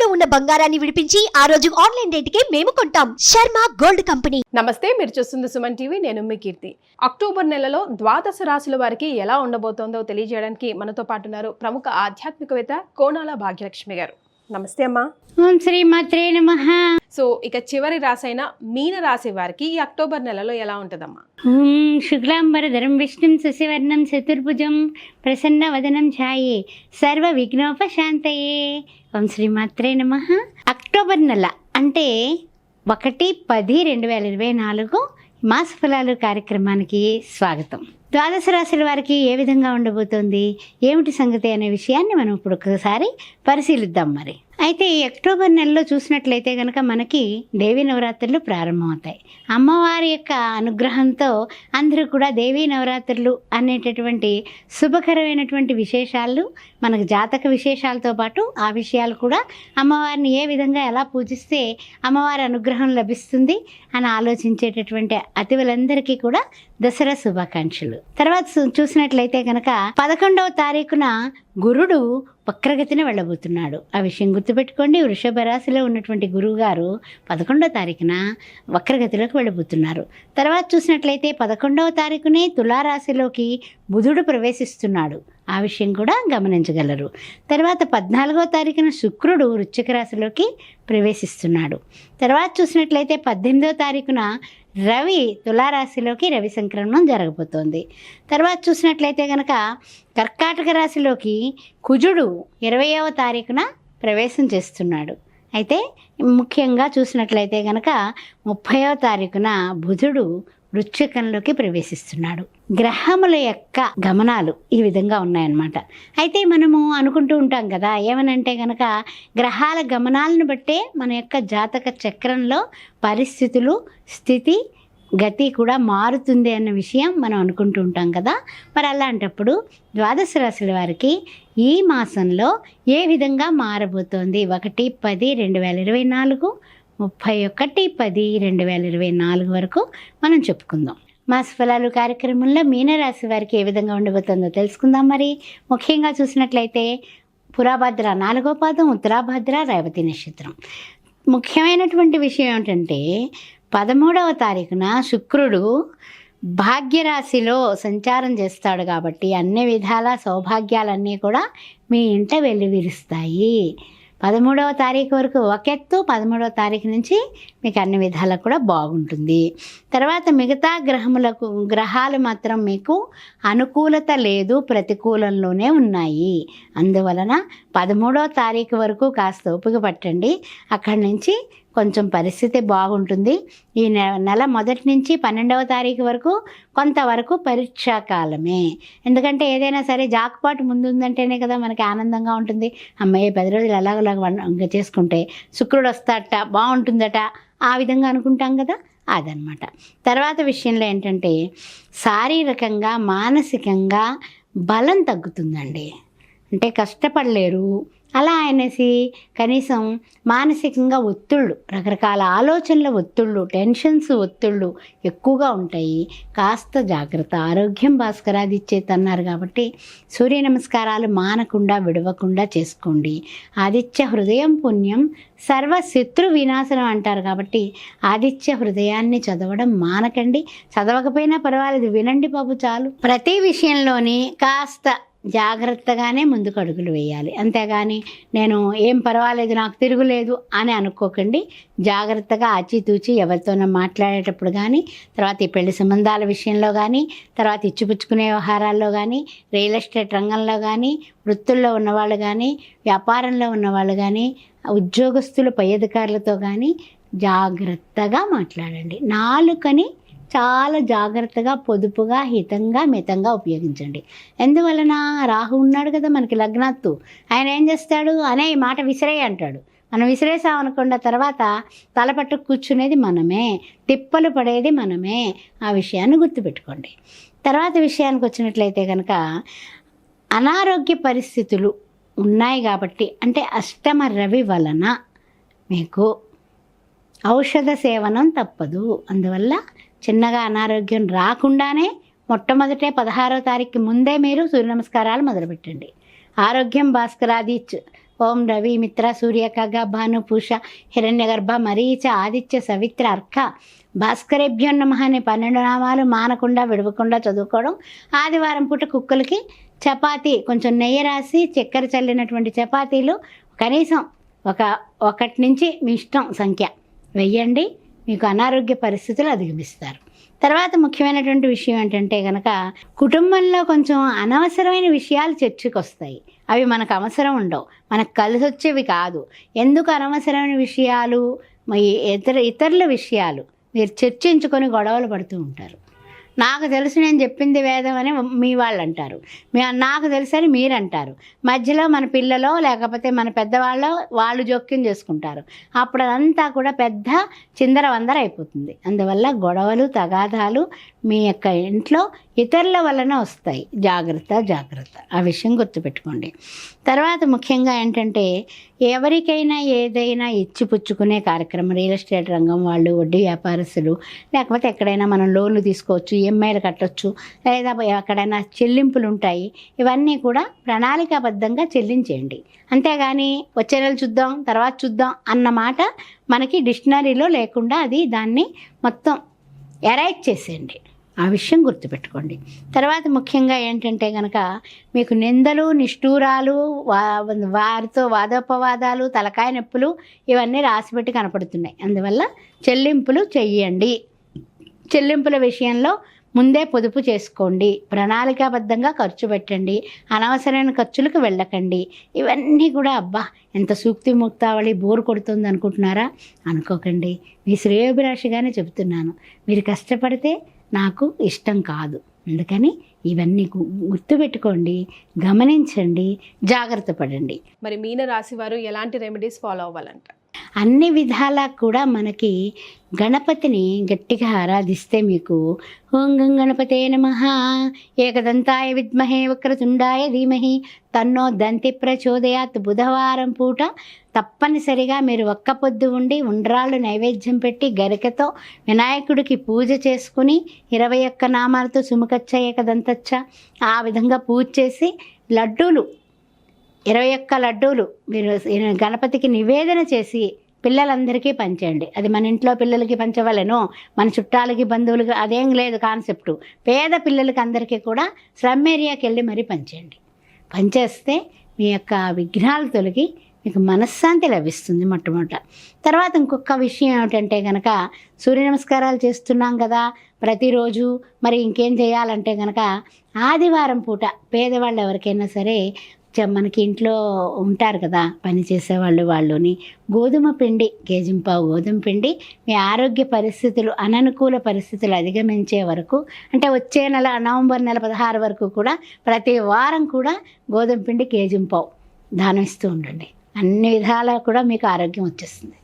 ఇంట్లో ఉన్న బంగారాన్ని విడిపించి ఆ రోజు ఆన్లైన్ రేటుకే మేము కొంటాం. Sharma gold company. నమస్తే, మీరు చూస్తుంది సుమన్ టీవీ. నేను మీ కీర్తి. అక్టోబర్ నెలలో ద్వాదశ రాశుల వారికి ఎలా ఉండబోతోందో తెలియజేయడానికి మనతో పాటు ఉన్నారు ప్రముఖ ఆధ్యాత్మికవేత్త కోనాల భాగ్యలక్ష్మి గారు. నమస్తే అమ్మా. ఓం శ్రీ మాత్రే నమః. సో ఇక చివరి రాశి అయిన మీన రాశి వారికి ఈ అక్టోబర్ నెలలో ఎలా ఉంటదమ్మా? ఓం శుక్లాంబరధరం విష్ణుం శశివర్ణం చతుర్భుజం ప్రసన్న వదనం ఛాయే సర్వ విఘ్నోపశాంతయే. ఓం శ్రీ మాత్రే నమః. అక్టోబర్ నెల అంటే 1-10-2024 మాస ఫలాలు కార్యక్రమానికి స్వాగతం. ద్వాదశ రాశుల వారికి ఏ విధంగా ఉండబోతోంది, ఏమిటి సంగతి అనే విషయాన్ని మనం ఇప్పుడు ఒకసారి పరిశీలిద్దాం. మరి అయితే ఈ అక్టోబర్ నెలలో చూసినట్లయితే కనుక మనకి దేవీ నవరాత్రులు ప్రారంభమవుతాయి. అమ్మవారి యొక్క అనుగ్రహంతో అందరూ కూడా దేవీ నవరాత్రులు అనేటటువంటి శుభకరమైనటువంటి విశేషాలు, మనకు జాతక విశేషాలతో పాటు ఆ విషయాలు కూడా అమ్మవారిని ఏ విధంగా ఎలా పూజిస్తే అమ్మవారి అనుగ్రహం లభిస్తుంది అని ఆలోచించేటటువంటి అతిథులందరికీ కూడా దసరా శుభాకాంక్షలు. తర్వాత చూసినట్లయితే కనుక 11వ తారీఖున గురుడు వక్రగతిని వెళ్ళబోతున్నాడు. ఆ విషయం గుర్తుపెట్టుకోండి. వృషభ రాశిలో ఉన్నటువంటి గురువు గారు 11వ తారీఖున వక్రగతిలోకి వెళ్ళబోతున్నారు. తర్వాత చూసినట్లయితే 11వ తారీఖునే తులారాశిలోకి బుధుడు ప్రవేశిస్తున్నాడు. ఆ విషయం కూడా గమనించగలరు. తర్వాత 14వ తారీఖున శుక్రుడు వృశ్చిక రాశిలోకి ప్రవేశిస్తున్నాడు. తర్వాత చూసినట్లయితే 18వ తారీఖున రవి తులారాశిలోకి రవి సంక్రమణం జరగబోతోంది. తర్వాత చూసినట్లయితే కనుక కర్కాటక రాశిలోకి కుజుడు 20వ తారీఖున ప్రవేశం చేస్తున్నాడు. అయితే ముఖ్యంగా చూసినట్లయితే కనుక 30వ తారీఖున బుధుడు వృశ్చికంలోకి ప్రవేశిస్తున్నాడు. గ్రహముల యొక్క గమనాలు ఈ విధంగా ఉన్నాయన్నమాట. అయితే మనము అనుకుంటూ ఉంటాం కదా, ఏమనంటే కనుక గ్రహాల గమనాలను బట్టే మన యొక్క జాతక చక్రంలో పరిస్థితులు, స్థితి, గతి కూడా మారుతుంది అన్న విషయం మనం అనుకుంటూ ఉంటాం కదా. మరి అలాంటప్పుడు ద్వాదశ రాశుల వారికి ఈ మాసంలో ఏ విధంగా మారబోతోంది 1-10-2024, 31-10-2024 వరకు మనం చెప్పుకుందాం. మాస ఫలాలు కార్యక్రమంలో మీనరాశి వారికి ఏ విధంగా ఉండబోతుందో తెలుసుకుందాం. మరి ముఖ్యంగా చూసినట్లయితే పురాభద్ర 4వ పాదం, ఉత్తరాభద్ర, రేవతి నక్షత్రం. ముఖ్యమైనటువంటి విషయం ఏమిటంటే 13వ తారీఖున శుక్రుడు భాగ్యరాశిలో సంచారం చేస్తాడు కాబట్టి అన్ని విధాల సౌభాగ్యాలన్నీ కూడా మీ ఇంట వెల్లివిరుస్తాయి. 13వ తారీఖు వరకు ఒక ఎత్తు, 13వ తారీఖు నుంచి మీకు అన్ని విధాలకు కూడా బాగుంటుంది. తర్వాత మిగతా గ్రహాలు మాత్రం మీకు అనుకూలత లేదు, ప్రతికూలంలోనే ఉన్నాయి. అందువలన 13వ తారీఖు వరకు కాస్త ఓపిక పట్టండి. అక్కడి నుంచి కొంచెం పరిస్థితి బాగుంటుంది. ఈ నెల మొదటి నుంచి 12వ తారీఖు వరకు కొంతవరకు పరీక్షా కాలమే. ఎందుకంటే ఏదైనా సరే జాక్పాటు ముందు ఉందంటేనే కదా మనకి ఆనందంగా ఉంటుంది. అమ్మాయి 10 రోజులు ఎలాగోలాగా చేసుకుంటే శుక్రుడు వస్తాడట, బాగుంటుందట, ఆ విధంగా అనుకుంటాం కదా, అదనమాట. తర్వాత విషయంలో ఏంటంటే శారీరకంగా, మానసికంగా బలం తగ్గుతుందండి. అంటే కష్టపడలేరు. అలా అనేసి కనీసం మానసికంగా ఒత్తిళ్ళు, రకరకాల ఆలోచనల ఒత్తిళ్ళు, టెన్షన్స్, ఒత్తిళ్ళు ఎక్కువగా ఉంటాయి. కాస్త జాగ్రత్త. ఆరోగ్యం భాస్కరాది ఇచ్చేతన్నారు కాబట్టి సూర్య నమస్కారాలు మానకుండా, విడవకుండా చేసుకోండి. ఆదిత్య హృదయం పుణ్యం సర్వ శత్రు వినాశనం అంటారు కాబట్టి ఆదిత్య హృదయాన్ని చదవడం మానకండి. చదవకపోయినా పర్వాలేదు, వినండి బాబు చాలు. ప్రతి విషయంలోని కాస్త జాగ్రత్తగానే ముందుకు అడుగులు వేయాలి. అంతేగాని నేను ఏం పర్వాలేదు, నాకు తిరుగులేదు అని అనుకోకండి. జాగ్రత్తగా ఆచితూచి ఎవరితోనో మాట్లాడేటప్పుడు కానీ, తర్వాత ఈ పెళ్లి సంబంధాల విషయంలో కానీ, తర్వాత ఇచ్చిపుచ్చుకునే వ్యవహారాల్లో కానీ, రియల్ ఎస్టేట్ రంగంలో కానీ, వృత్తుల్లో ఉన్నవాళ్ళు కానీ, వ్యాపారంలో ఉన్నవాళ్ళు కానీ, ఉద్యోగస్తులు, పై అధికారులతో కానీ జాగ్రత్తగా మాట్లాడండి. నాలుకని చాలా జాగ్రత్తగా, పొదుపుగా, హితంగా, మితంగా ఉపయోగించండి. ఎందువలన రాహు ఉన్నాడు కదా మనకి లగ్నాత్తు. ఆయన ఏం చేస్తాడు, అనే ఈ మాట విసిరే అంటాడు. మనం విసిరేసామనుకున్న తర్వాత తలపట్టు కూర్చునేది మనమే, తిప్పలు పడేది మనమే. ఆ విషయాన్ని గుర్తుపెట్టుకోండి. తర్వాత విషయానికి వచ్చినట్లయితే కనుక అనారోగ్య పరిస్థితులు ఉన్నాయి కాబట్టి, అంటే అష్టమ రవి వలన మీకు ఔషధ సేవనం తప్పదు. అందువల్ల చిన్నగా అనారోగ్యం రాకుండానే మొట్టమొదటే 16వ తారీఖుకి ముందే మీరు సూర్య నమస్కారాలు మొదలుపెట్టండి. ఆరోగ్యం భాస్కరాది ఓం రవి మిత్ర సూర్య ఖగ భాను పూష హిరణ్యగర్భ మరీచ ఆదిత్య సవిత్ర అర్క భాస్కరేభ్యో నమః అనే 12 నామాలు మానకుండా విడవకుండా చదువుకోవడం. ఆదివారం పూట కుక్కలకి చపాతీ కొంచెం నెయ్యి రాసి చక్కెర చల్లినటువంటి చపాతీలు కనీసం ఒకటి నుంచి మీ ఇష్టం సంఖ్య వెయ్యండి. మీకు అనారోగ్య పరిస్థితులు అధిగమిస్తారు. తర్వాత ముఖ్యమైనటువంటి విషయం ఏంటంటే కనుక కుటుంబంలో కొంచెం అనవసరమైన విషయాలు చర్చకు వస్తాయి. అవి మనకు అవసరం ఉండవు, మనకు కలిసి వచ్చేవి కాదు. ఎందుకు అనవసరమైన విషయాలు, ఇతరుల విషయాలు మీరు చర్చించుకొని గొడవలు పడుతూ ఉంటారు. నాకు తెలుసు నేను చెప్పింది వేదం అని మీ వాళ్ళు అంటారు, నాకు తెలుసు అని మీరు అంటారు. మధ్యలో మన పిల్లలో లేకపోతే మన పెద్దవాళ్ళు వాళ్ళు జోక్యం చేసుకుంటారు. అప్పుడు అదంతా కూడా పెద్ద చిందరవందర అయిపోతుంది. అందువల్ల గొడవలు తగాదాలు మీ యొక్క ఇంట్లో ఇతరుల వలన వస్తాయి. జాగ్రత్త ఆ విషయం గుర్తుపెట్టుకోండి. తర్వాత ముఖ్యంగా ఏంటంటే ఎవరికైనా ఏదైనా ఇచ్చిపుచ్చుకునే కార్యక్రమం, రియల్ ఎస్టేట్ రంగం వాళ్ళు, వడ్డీ వ్యాపారస్తులు, లేకపోతే ఎక్కడైనా మనం లోన్లు తీసుకోవచ్చు, ఈఎంఐలు కట్టవచ్చు, లేదా ఎక్కడైనా చెల్లింపులు ఉంటాయి. ఇవన్నీ కూడా ప్రణాళికాబద్ధంగా చెల్లించేయండి. అంతేగాని వచ్చే నెల చూద్దాం తర్వాత చూద్దాం అన్న మాట మనకి డిక్షనరీలో లేకుండా దాన్ని మొత్తం ఎరైజ్ చేసేయండి. ఆ విషయం గుర్తుపెట్టుకోండి. తర్వాత ముఖ్యంగా ఏంటంటే కనుక మీకు నిందలు, నిష్ఠూరాలు, వారితో వాదోపవాదాలు, తలకాయ నొప్పులు ఇవన్నీ రాసిపెట్టి కనపడుతున్నాయి. అందువల్ల చెల్లింపులు చెయ్యండి. చెల్లింపుల విషయంలో ముందే పొదుపు చేసుకోండి. ప్రణాళికాబద్ధంగా ఖర్చు పెట్టండి. అనవసరమైన ఖర్చులకు వెళ్ళకండి. ఇవన్నీ కూడా అబ్బా ఎంత సూక్తి ముక్తావళి బోరు కొడుతుంది అనుకుంటున్నారా? అనుకోకండి. మీ శ్రేయోభిలాషిగానే చెబుతున్నాను. మీరు కష్టపడితే నాకు ఇష్టం కాదు. అందుకని ఇవన్నీ గుర్తుపెట్టుకోండి, గమనించండి, జాగ్రత్త పడండి. మరి మీన రాశి వారు ఎలాంటి రెమెడీస్ ఫాలో అవ్వాలంట? అన్ని విధాలా కూడా మనకి గణపతిని గట్టిగా ఆరాధిస్తే మీకు ఓం గం గణపతే నమః ఏకదంతాయ విద్మహే వక్రతుండాయ ధీమహి తన్నో దంతి ప్రచోదయాత్. బుధవారం పూట తప్పనిసరిగా మీరు ఒక్క పొద్దు ఉండి ఉండ్రాళ్ళు నైవేద్యం పెట్టి గరికతో వినాయకుడికి పూజ చేసుకుని 21 నామాలతో సుముఖచ్చ ఏకదంతచ్చ ఆ విధంగా పూజ చేసి లడ్డూలు 21 లడ్డూలు మీరు గణపతికి నివేదన చేసి పిల్లలందరికీ పంచండి. అది మన ఇంట్లో పిల్లలకి పంచవలెనో మన చుట్టాలకి బంధువులకి అదేం లేదు కాన్సెప్టు. పేద పిల్లలకి అందరికీ కూడా స్లమ్ ఏరియాకి వెళ్ళి మరీ పంచండి. పంచేస్తే మీ యొక్క విఘ్నాలు తొలగి మీకు మనశ్శాంతి లభిస్తుంది మొట్టమొదట. తర్వాత ఇంకొక విషయం ఏమిటంటే కనుక సూర్య నమస్కారాలు చేస్తున్నాం కదా ప్రతిరోజు, మరి ఇంకేం చేయాలంటే కనుక ఆదివారం పూట పేదవాళ్ళు ఎవరికైనా సరే మనకి ఇంట్లో ఉంటారు కదా పని చేసేవాళ్ళు, వాళ్ళని గోధుమ పిండి కేజింపావు గోధుమ పిండి మీ ఆరోగ్య పరిస్థితులు అననుకూల పరిస్థితులు అధిగమించే వరకు, అంటే వచ్చే నెల నవంబర్ నెల 16 వరకు కూడా ప్రతి వారం కూడా గోధుమ పిండి కేజింపావు దానం ఇస్తూ ఉండండి. అన్ని విధాలా కూడా మీకు ఆరోగ్యం వచ్చేస్తుంది.